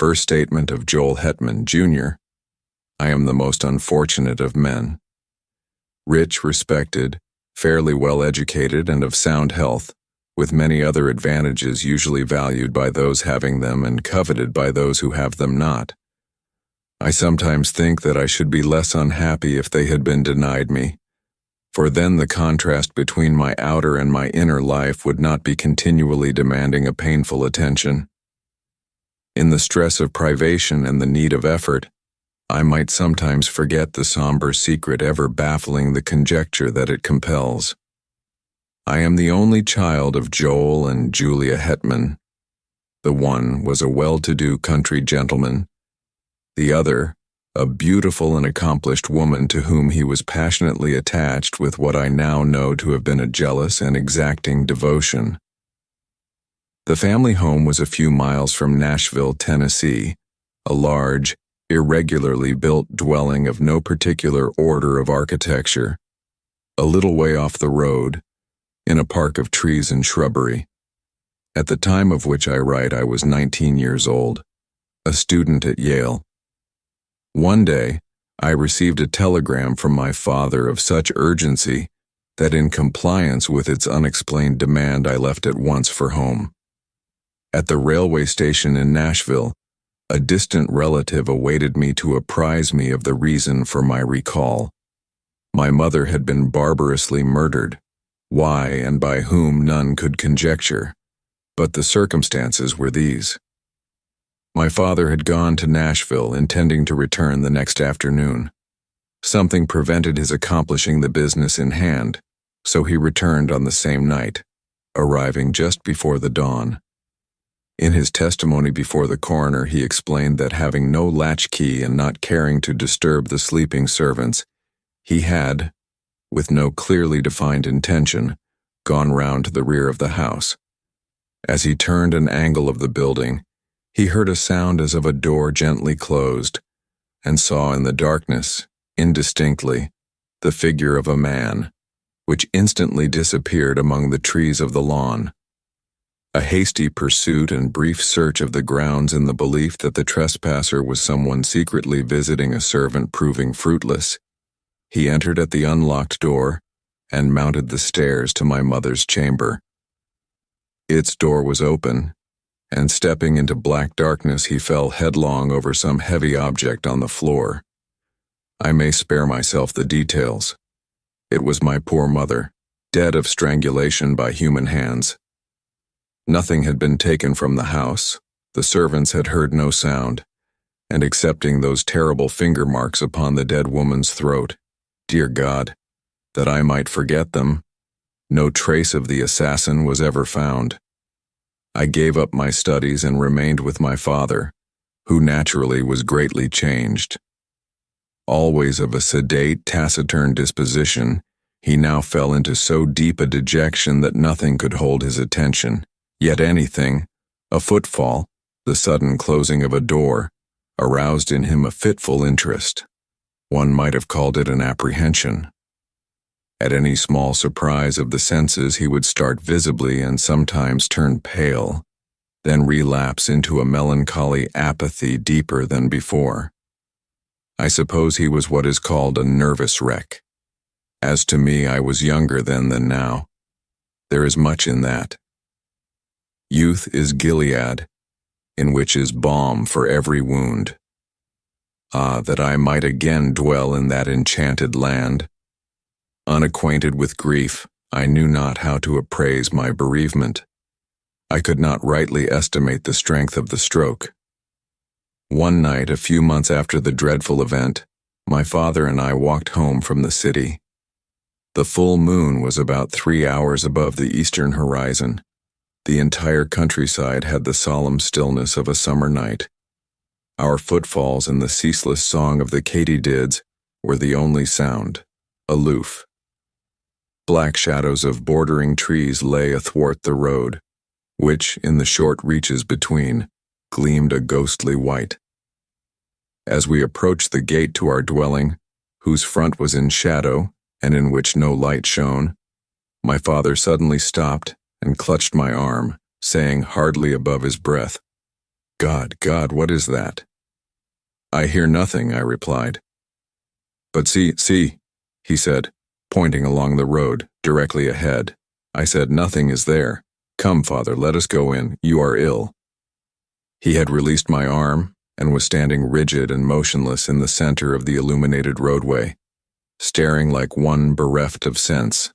first statement of Joel Hetman, Jr., I am the most unfortunate of men. Rich, respected, fairly well educated, and of sound health, with many other advantages usually valued by those having them and coveted by those who have them not. I sometimes think that I should be less unhappy if they had been denied me, for then the contrast between my outer and my inner life would not be continually demanding a painful attention. In the stress of privation and the need of effort, I might sometimes forget the somber secret ever baffling the conjecture that it compels. I am the only child of Joel and Julia Hetman. The one was a well-to-do country gentleman, the other, a beautiful and accomplished woman to whom he was passionately attached with what I now know to have been a jealous and exacting devotion. The family home was a few miles from Nashville, Tennessee, a large, irregularly built dwelling of no particular order of architecture, a little way off the road, in a park of trees and shrubbery. At the time of which I write, I was 19 years old, a student at Yale. One day, I received a telegram from my father of such urgency that in compliance with its unexplained demand I left at once for home. At the railway station in Nashville, a distant relative awaited me to apprise me of the reason for my recall. My mother had been barbarously murdered, why and by whom none could conjecture, but the circumstances were these. My father had gone to Nashville intending to return the next afternoon. Something prevented his accomplishing the business in hand, so he returned on the same night, arriving just before the dawn. In his testimony before the coroner, he explained that having no latchkey and not caring to disturb the sleeping servants, he had, with no clearly defined intention, gone round to the rear of the house. As he turned an angle of the building, he heard a sound as of a door gently closed, and saw in the darkness, indistinctly, the figure of a man, which instantly disappeared among the trees of the lawn. A hasty pursuit and brief search of the grounds in the belief that the trespasser was someone secretly visiting a servant proving fruitless, he entered at the unlocked door and mounted the stairs to my mother's chamber. Its door was open, and stepping into black darkness he fell headlong over some heavy object on the floor. I may spare myself the details. It was my poor mother, dead of strangulation by human hands. Nothing had been taken from the house, the servants had heard no sound, and excepting those terrible finger marks upon the dead woman's throat, dear God, that I might forget them, no trace of the assassin was ever found. I gave up my studies and remained with my father, who naturally was greatly changed. Always of a sedate, taciturn disposition, he now fell into so deep a dejection that nothing could hold his attention. Yet anything, a footfall, the sudden closing of a door, aroused in him a fitful interest. One might have called it an apprehension. At any small surprise of the senses he would start visibly and sometimes turn pale, then relapse into a melancholy apathy deeper than before. I suppose he was what is called a nervous wreck. As to me, I was younger then than now. There is much in that. Youth is Gilead, in which is balm for every wound. Ah, that I might again dwell in that enchanted land. Unacquainted with grief, I knew not how to appraise my bereavement. I could not rightly estimate the strength of the stroke. One night, a few months after the dreadful event, my father and I walked home from the city. The full moon was about 3 hours above the eastern horizon. The entire countryside had the solemn stillness of a summer night. Our footfalls and the ceaseless song of the katydids were the only sound, aloof. Black shadows of bordering trees lay athwart the road, which, in the short reaches between, gleamed a ghostly white. As we approached the gate to our dwelling, whose front was in shadow and in which no light shone, my father suddenly stopped and clutched my arm, saying hardly above his breath, God, what is that? I hear nothing, I replied. But see, he said, pointing along the road, directly ahead. I said, nothing is there. Come, father, let us go in. You are ill. He had released my arm and was standing rigid and motionless in the center of the illuminated roadway, staring like one bereft of sense.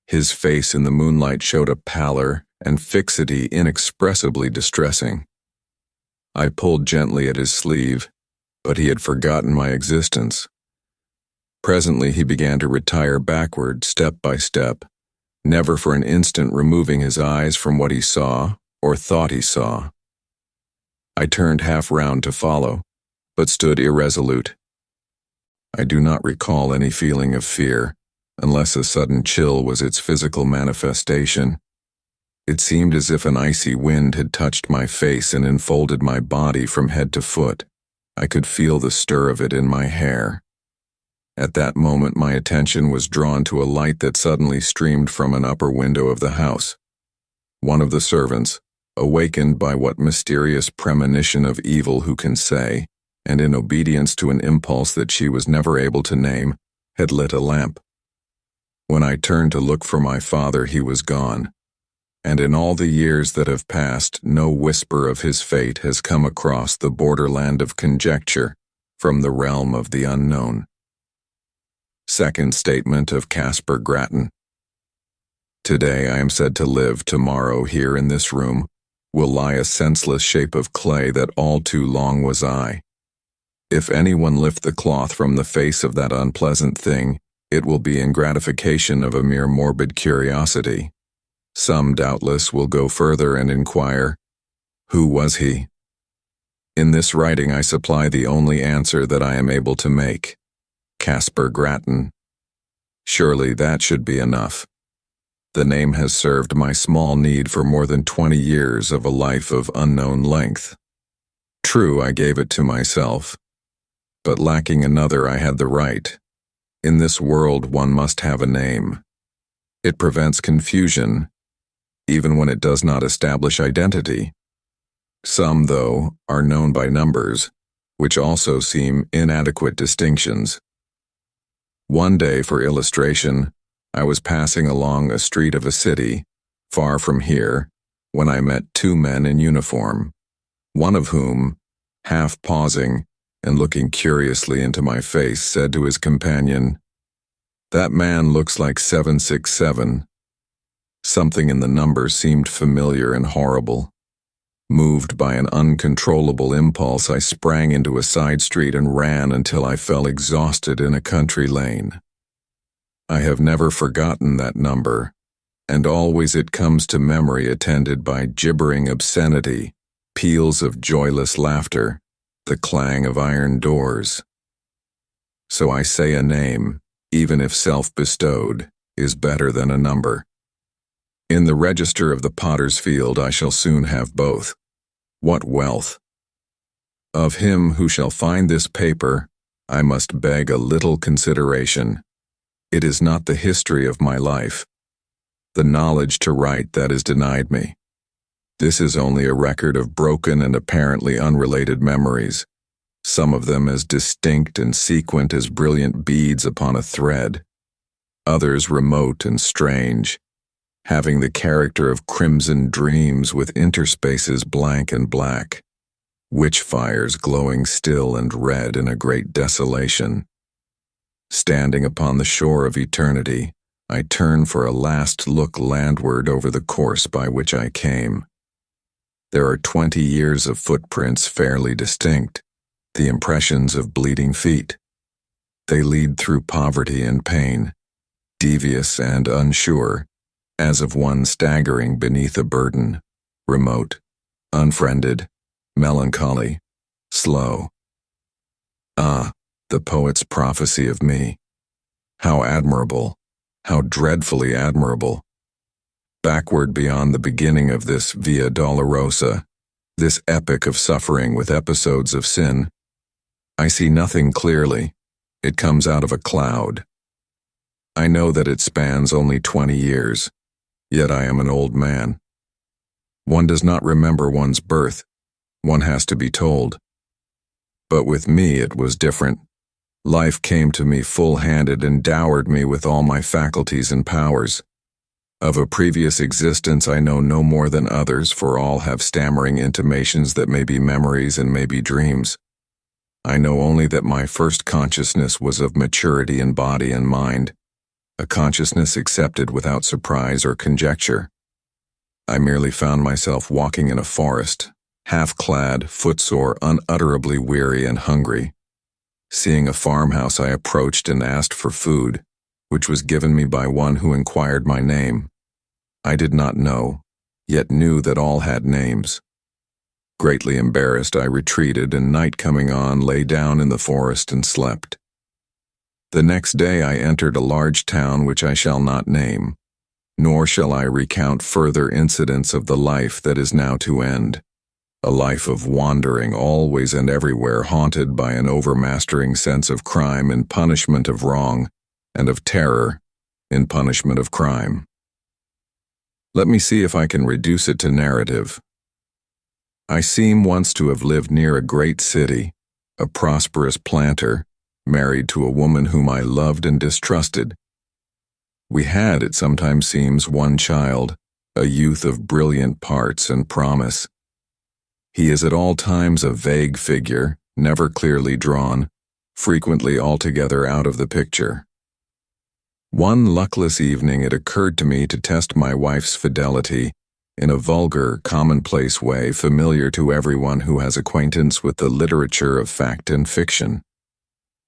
His face in the moonlight showed a pallor and fixity inexpressibly distressing. I pulled gently at his sleeve, but he had forgotten my existence. Presently he began to retire backward, step by step, never for an instant removing his eyes from what he saw or thought he saw. I turned half round to follow, but stood irresolute. I do not recall any feeling of fear, unless a sudden chill was its physical manifestation. It seemed as if an icy wind had touched my face and enfolded my body from head to foot. I could feel the stir of it in my hair. At that moment my attention was drawn to a light that suddenly streamed from an upper window of the house. One of the servants, awakened by what mysterious premonition of evil who can say, and in obedience to an impulse that she was never able to name, had lit a lamp. When I turned to look for my father, he was gone, and in all the years that have passed, no whisper of his fate has come across the borderland of conjecture from the realm of the unknown. Second statement of Caspar Grattan. Today I am said to live, tomorrow here in this room will lie a senseless shape of clay that all too long was I. If anyone lift the cloth from the face of that unpleasant thing, it will be in gratification of a mere morbid curiosity. Some, doubtless, will go further and inquire, who was he? In this writing I supply the only answer that I am able to make. Caspar Grattan. Surely that should be enough. The name has served my small need for more than 20 years of a life of unknown length. True, I gave it to myself, but lacking another I had the right. In this world one must have a name. It prevents confusion, even when it does not establish identity. Some, though, are known by numbers, which also seem inadequate distinctions. One day, for illustration, I was passing along a street of a city, far from here, when I met two men in uniform, one of whom, half pausing and looking curiously into my face, said to his companion, "That man looks like 767. Something in the number seemed familiar and horrible. Moved by an uncontrollable impulse, I sprang into a side street and ran until I fell exhausted in a country lane. I have never forgotten that number, and always it comes to memory attended by gibbering obscenity, peals of joyless laughter, the clang of iron doors. So I say a name, even if self-bestowed, is better than a number. In the register of the potter's field I shall soon have both. What wealth! Of him who shall find this paper, I must beg a little consideration. It is not the history of my life, the knowledge to write that is denied me. This is only a record of broken and apparently unrelated memories, some of them as distinct and sequent as brilliant beads upon a thread, others remote and strange, having the character of crimson dreams with interspaces blank and black, witch fires glowing still and red in a great desolation. Standing upon the shore of eternity, I turn for a last look landward over the course by which I came. There are 20 years of footprints fairly distinct, the impressions of bleeding feet. They lead through poverty and pain, devious and unsure, as of one staggering beneath a burden, remote, unfriended, melancholy, slow. Ah, the poet's prophecy of me. How admirable, how dreadfully admirable. Backward beyond the beginning of this Via Dolorosa, this epic of suffering with episodes of sin, I see nothing clearly. It comes out of a cloud. I know that it spans only 20 years. Yet I am an old man. One does not remember one's birth, one has to be told. But with me it was different. Life came to me full-handed and dowered me with all my faculties and powers. Of a previous existence I know no more than others, for all have stammering intimations that may be memories and may be dreams. I know only that my first consciousness was of maturity in body and mind, a consciousness accepted without surprise or conjecture. I merely found myself walking in a forest, half-clad, footsore, unutterably weary and hungry. Seeing a farmhouse, I approached and asked for food, which was given me by one who inquired my name. I did not know, yet knew that all had names. Greatly embarrassed, I retreated, and night coming on, lay down in the forest and slept. The next day I entered a large town which I shall not name, nor shall I recount further incidents of the life that is now to end. A life of wandering always and everywhere, haunted by an overmastering sense of crime in punishment of wrong, and of terror in punishment of crime. Let me see if I can reduce it to narrative. I seem once to have lived near a great city, a prosperous planter, married to a woman whom I loved and distrusted. We had, it sometimes seems, one child, a youth of brilliant parts and promise. He is at all times a vague figure, never clearly drawn, frequently altogether out of the picture. One luckless evening it occurred to me to test my wife's fidelity in a vulgar, commonplace way familiar to everyone who has acquaintance with the literature of fact and fiction.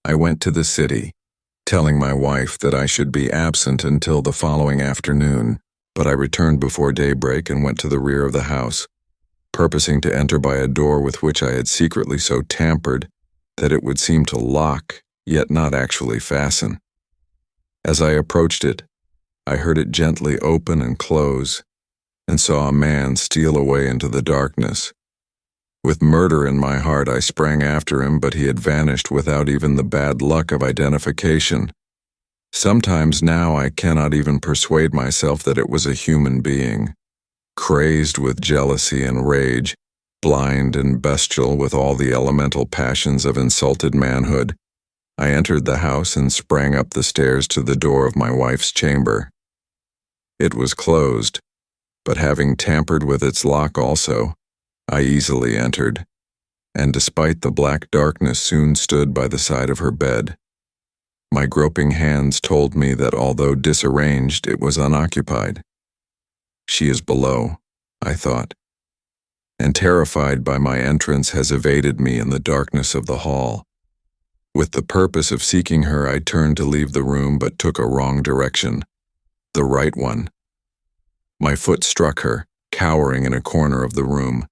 I went to the city, telling my wife that I should be absent until the following afternoon, but I returned before daybreak and went to the rear of the house, purposing to enter by a door with which I had secretly so tampered that it would seem to lock, yet not actually fasten. As I approached it, I heard it gently open and close, and saw a man steal away into the darkness. With murder in my heart, I sprang after him, but he had vanished without even the bad luck of identification. Sometimes now I cannot even persuade myself that it was a human being. Crazed with jealousy and rage, blind and bestial with all the elemental passions of insulted manhood, I entered the house and sprang up the stairs to the door of my wife's chamber. It was closed, but having tampered with its lock also, I easily entered, and despite the black darkness soon stood by the side of her bed. My groping hands told me that although disarranged, it was unoccupied. She is below, I thought, and terrified by my entrance has evaded me in the darkness of the hall. With the purpose of seeking her, I turned to leave the room but took a wrong direction, the right one. My foot struck her, cowering in a corner of the room.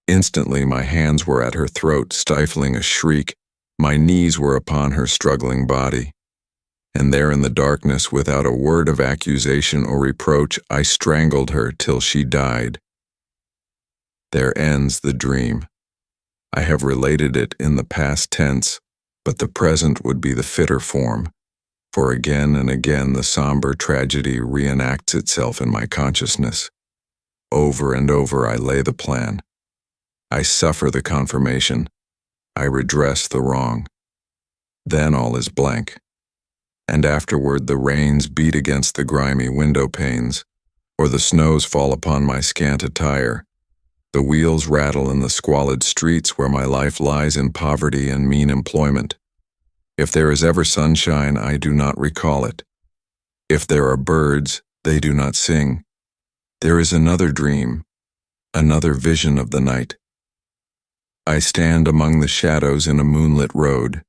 Instantly my hands were at her throat, stifling a shriek. My knees were upon her struggling body. And there in the darkness, without a word of accusation or reproach, I strangled her till she died. There ends the dream. I have related it in the past tense, but the present would be the fitter form, for again and again the somber tragedy reenacts itself in my consciousness. Over and over I lay the plan. I suffer the confirmation. I redress the wrong. Then all is blank. And afterward the rains beat against the grimy window panes, or the snows fall upon my scant attire. The wheels rattle in the squalid streets where my life lies in poverty and mean employment. If there is ever sunshine, I do not recall it. If there are birds, they do not sing. There is another dream, another vision of the night. I stand among the shadows in a moonlit road.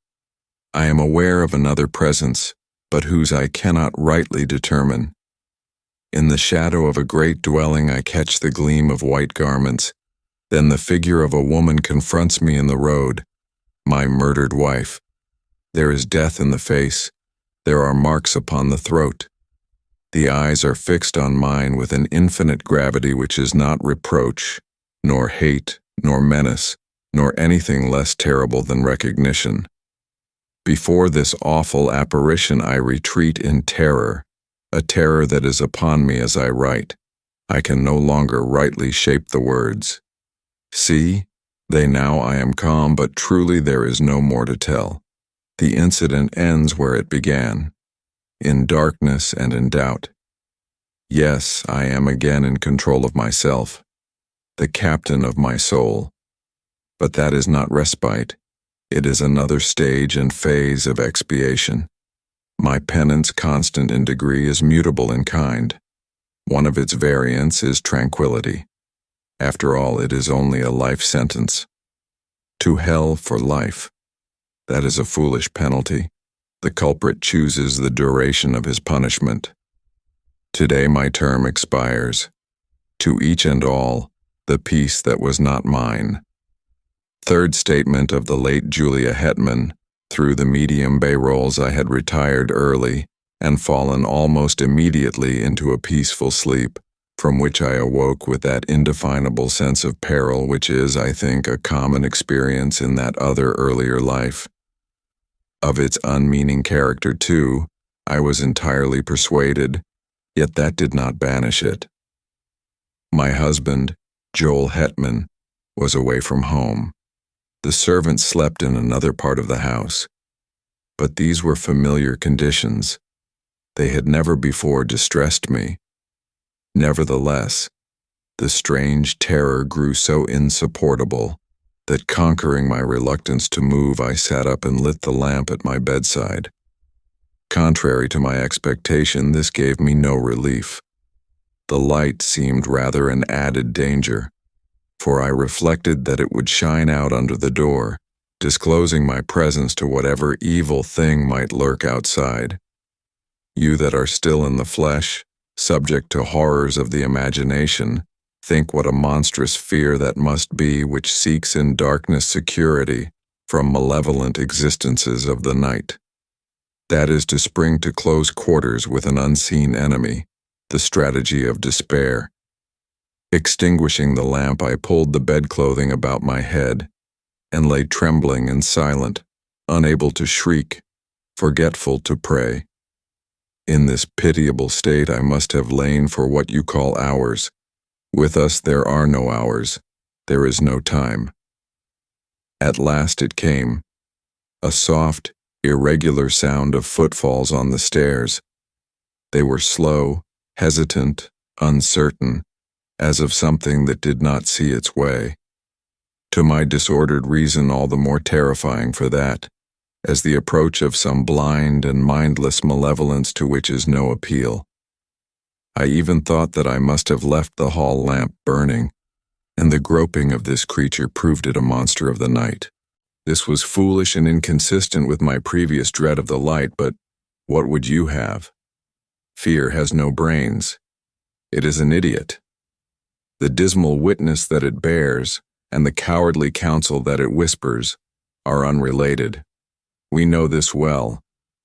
I am aware of another presence, but whose I cannot rightly determine. In the shadow of a great dwelling I catch the gleam of white garments. Then the figure of a woman confronts me in the road, my murdered wife. There is death in the face. There are marks upon the throat. The eyes are fixed on mine with an infinite gravity which is not reproach, nor hate, nor menace, nor anything less terrible than recognition. Before this awful apparition I retreat in terror, a terror that is upon me as I write. I can no longer rightly shape the words. See, They now I am calm, but truly there is no more to tell. The incident ends where it began, in darkness and in doubt. Yes, I am again in control of myself, the captain of my soul. But that is not respite. It is another stage and phase of expiation. My penance, constant in degree, is mutable in kind. One of its variants is tranquility. After all, it is only a life sentence. To hell for life. That is a foolish penalty. The culprit chooses the duration of his punishment. Today my term expires. To each and all, the peace that was not mine. Third statement of the late Julia Hetman. Through the medium bay rolls I had retired early and fallen almost immediately into a peaceful sleep, from which I awoke with that indefinable sense of peril which is, I think, a common experience in that other earlier life. Of its unmeaning character, too, I was entirely persuaded, yet that did not banish it. My husband, Joel Hetman, was away from home. The servants slept in another part of the house. But these were familiar conditions. They had never before distressed me. Nevertheless, the strange terror grew so insupportable that, conquering my reluctance to move, I sat up and lit the lamp at my bedside. Contrary to my expectation, this gave me no relief. The light seemed rather an added danger, for I reflected that it would shine out under the door, disclosing my presence to whatever evil thing might lurk outside. You that are still in the flesh, subject to horrors of the imagination, think what a monstrous fear that must be which seeks in darkness security from malevolent existences of the night. That is to spring to close quarters with an unseen enemy, the strategy of despair. Extinguishing the lamp, I pulled the bedclothing about my head and lay trembling and silent, unable to shriek, forgetful to pray. In this pitiable state I must have lain for what you call hours. With us there are no hours, there is no time. At last it came, a soft, irregular sound of footfalls on the stairs. They were slow, hesitant, uncertain, as of something that did not see its way. To my disordered reason all the more terrifying for that, as the approach of some blind and mindless malevolence to which is no appeal. I even thought that I must have left the hall lamp burning, and the groping of this creature proved it a monster of the night. This was foolish and inconsistent with my previous dread of the light, but what would you have? Fear has no brains. It is an idiot. The dismal witness that it bears, and the cowardly counsel that it whispers, are unrelated. We know this well,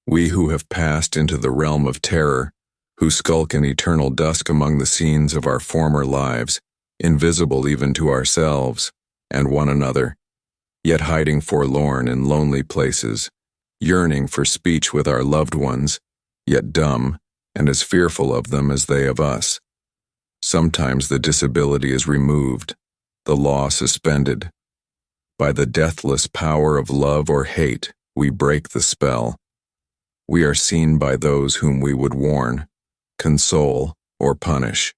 we who have passed into the realm of terror, who skulk in eternal dusk among the scenes of our former lives, invisible even to ourselves and one another, yet hiding forlorn in lonely places, yearning for speech with our loved ones, yet dumb and as fearful of them as they of us. Sometimes the disability is removed, the law suspended. By the deathless power of love or hate, we break the spell. We are seen by those whom we would warn, console, or punish.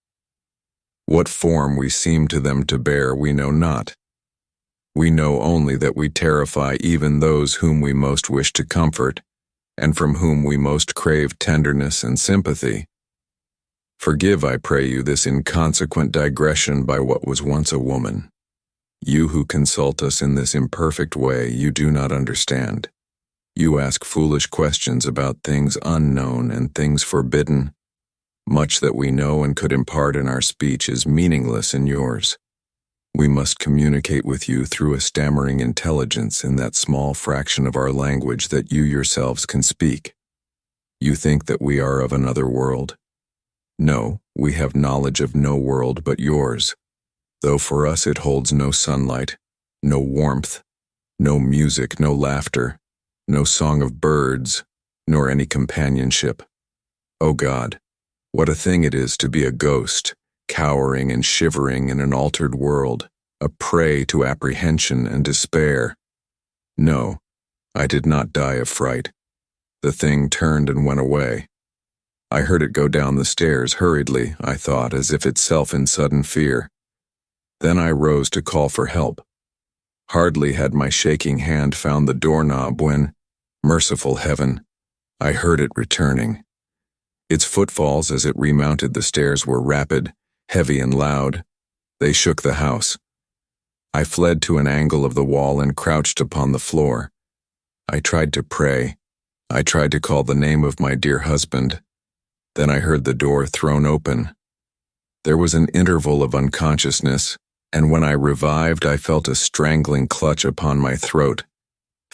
What form we seem to them to bear we know not. We know only that we terrify even those whom we most wish to comfort, and from whom we most crave tenderness and sympathy. Forgive, I pray you, this inconsequent digression by what was once a woman. You who consult us in this imperfect way, you do not understand. You ask foolish questions about things unknown and things forbidden. Much that we know and could impart in our speech is meaningless in yours. We must communicate with you through a stammering intelligence in that small fraction of our language that you yourselves can speak. You think that we are of another world? No, we have knowledge of no world but yours, though for us it holds no sunlight, no warmth, no music, no laughter, no song of birds, nor any companionship. O God, what a thing it is to be a ghost, cowering and shivering in an altered world, a prey to apprehension and despair. No, I did not die of fright. The thing turned and went away. I heard it go down the stairs hurriedly, I thought, as if itself in sudden fear. Then I rose to call for help. Hardly had my shaking hand found the doorknob when, merciful heaven, I heard it returning. Its footfalls as it remounted the stairs were rapid, heavy and loud. They shook the house. I fled to an angle of the wall and crouched upon the floor. I tried to pray. I tried to call the name of my dear husband. Then I heard the door thrown open. There was an interval of unconsciousness, and when I revived, I felt a strangling clutch upon my throat,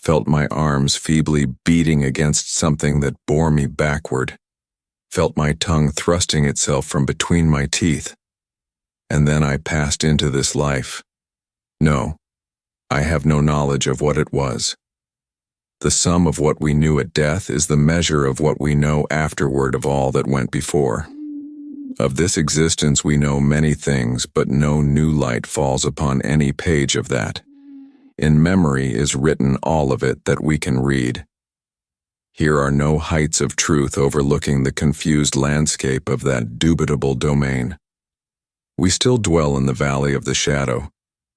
felt my arms feebly beating against something that bore me backward, felt my tongue thrusting itself from between my teeth. And then I passed into this life. No, I have no knowledge of what it was. The sum of what we knew at death is the measure of what we know afterward of all that went before. Of this existence we know many things, but no new light falls upon any page of that. In memory is written all of it that we can read. Here are no heights of truth overlooking the confused landscape of that dubitable domain. We still dwell in the valley of the shadow,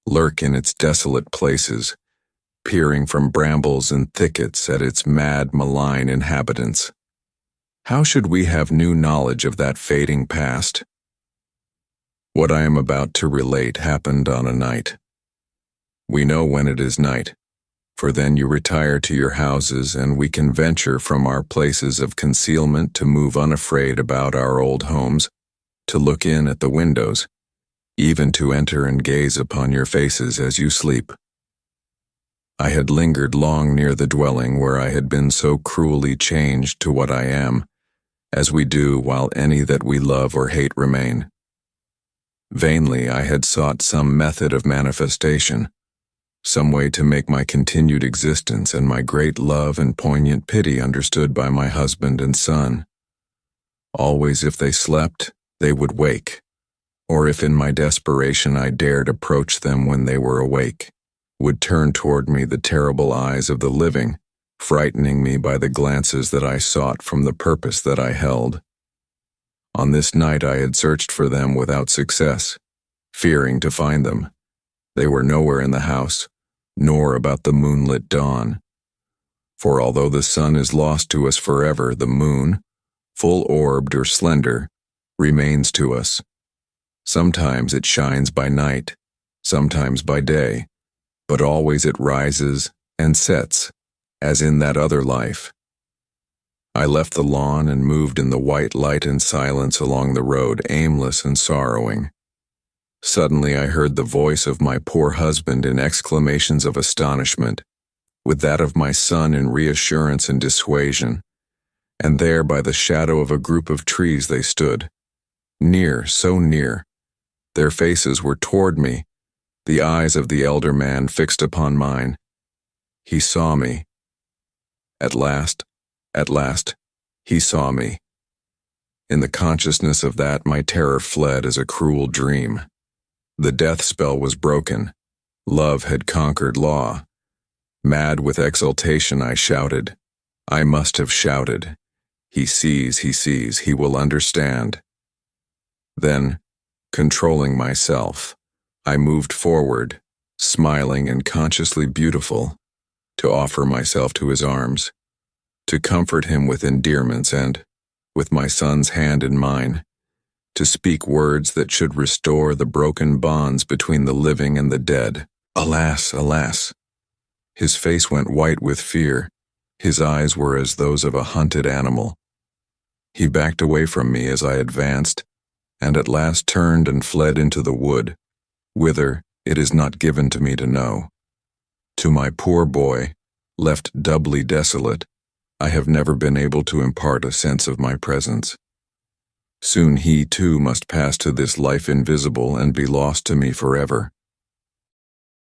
lurk in its desolate places, peering from brambles and thickets at its mad, malign inhabitants. How should we have new knowledge of that fading past? What I am about to relate happened on a night. We know when it is night, for then you retire to your houses and we can venture from our places of concealment to move unafraid about our old homes, to look in at the windows, even to enter and gaze upon your faces as you sleep. I had lingered long near the dwelling where I had been so cruelly changed to what I am, as we do while any that we love or hate remain. Vainly I had sought some method of manifestation, some way to make my continued existence and my great love and poignant pity understood by my husband and son. Always if they slept, they would wake, or if in my desperation I dared approach them when they were awake, would turn toward me the terrible eyes of the living, frightening me by the glances that I sought from the purpose that I held. On this night I had searched for them without success, fearing to find them. They were nowhere in the house, nor about the moonlit dawn. For although the sun is lost to us forever, the moon, full-orbed or slender, remains to us. Sometimes it shines by night, sometimes by day, but always it rises and sets, as in that other life. I left the lawn and moved in the white light and silence along the road, aimless and sorrowing. Suddenly I heard the voice of my poor husband in exclamations of astonishment, with that of my son in reassurance and dissuasion, and there by the shadow of a group of trees they stood, near, so near. Their faces were toward me, the eyes of the elder man fixed upon mine. He saw me. At last, he saw me. In the consciousness of that, my terror fled as a cruel dream. The death spell was broken. Love had conquered law. Mad with exultation, I shouted. I must have shouted. He sees, he will understand. Then, controlling myself, I moved forward, smiling and consciously beautiful, to offer myself to his arms, to comfort him with endearments and, with my son's hand in mine, to speak words that should restore the broken bonds between the living and the dead. Alas, alas! His face went white with fear. His eyes were as those of a hunted animal. He backed away from me as I advanced, and at last turned and fled into the wood, whither it is not given to me to know. To my poor boy, left doubly desolate, I have never been able to impart a sense of my presence. Soon he, too, must pass to this life invisible and be lost to me forever.